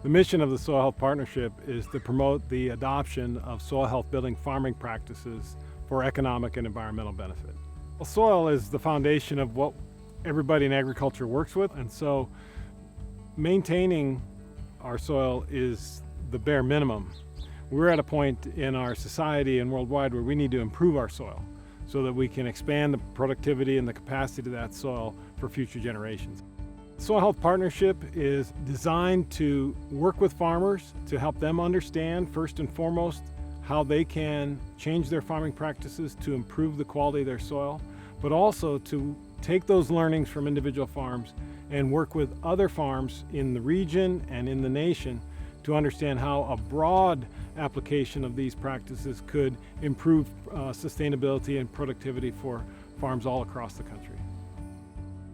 The mission of the Soil Health Partnership is to promote the adoption of soil health building farming practices for economic and environmental benefit. Well, soil is the foundation of what everybody in agriculture works with, and so maintaining our soil is the bare minimum. We're at a point in our society and worldwide where we need to improve our soil so that we can expand the productivity and the capacity of that soil for future generations. Soil Health Partnership is designed to work with farmers to help them understand, first and foremost, how they can change their farming practices to improve the quality of their soil, but also to take those learnings from individual farms and work with other farms in the region and in the nation to understand how a broad application of these practices could improve sustainability and productivity for farms all across the country.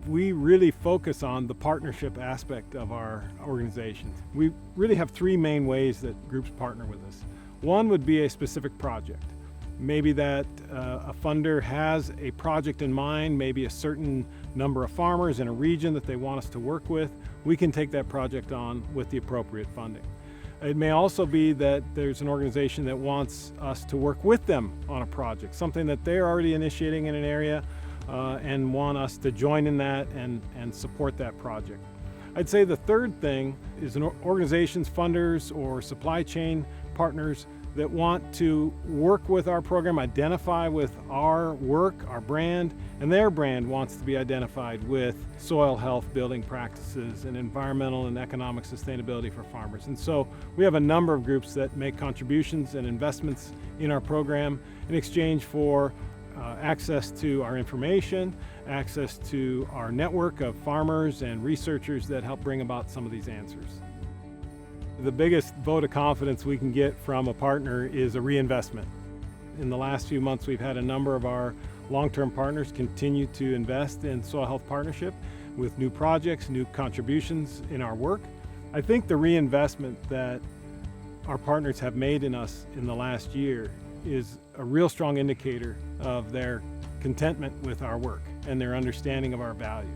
We really focus on the partnership aspect of our organization. We really have three main ways that groups partner with us. One would be a specific project. Maybe that a funder has a project in mind, maybe a certain number of farmers in a region that they want us to work with. We can take that project on with the appropriate funding. It may also be that there's an organization that wants us to work with them on a project, something that they're already initiating in an area and want us to join in that and support that project. I'd say the third thing is organizations, funders, or supply chain partners that want to work with our program, identify with our work, our brand, and their brand wants to be identified with soil health building practices and environmental and economic sustainability for farmers. And so we have a number of groups that make contributions and investments in our program in exchange for access to our information, access to our network of farmers and researchers that help bring about some of these answers. The biggest vote of confidence we can get from a partner is a reinvestment. In the last few months, we've had a number of our long-term partners continue to invest in Soil Health Partnership with new projects, new contributions in our work. I think the reinvestment that our partners have made in us in the last year is a real strong indicator of their contentment with our work and their understanding of our value.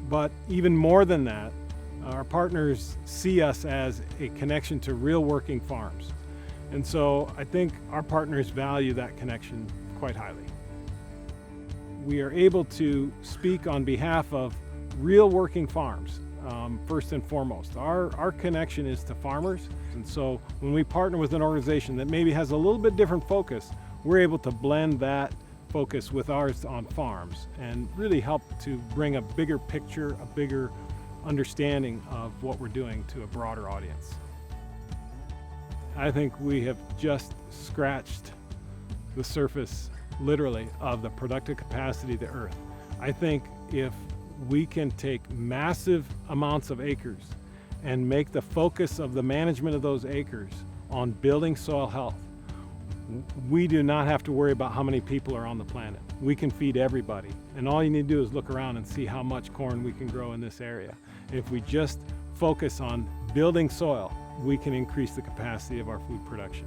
But even more than that, our partners see us as a connection to real working farms. And so I think our partners value that connection quite highly. We are able to speak on behalf of real working farms, first and foremost. Our connection is to farmers. And so when we partner with an organization that maybe has a little bit different focus, we're able to blend that focus with ours on farms and really help to bring a bigger picture, a bigger understanding of what we're doing to a broader audience. I think we have just scratched the surface, literally, of the productive capacity of the earth. I think if we can take massive amounts of acres and make the focus of the management of those acres on building soil health, we do not have to worry about how many people are on the planet. We can feed everybody. And all you need to do is look around and see how much corn we can grow in this area. If we just focus on building soil, we can increase the capacity of our food production.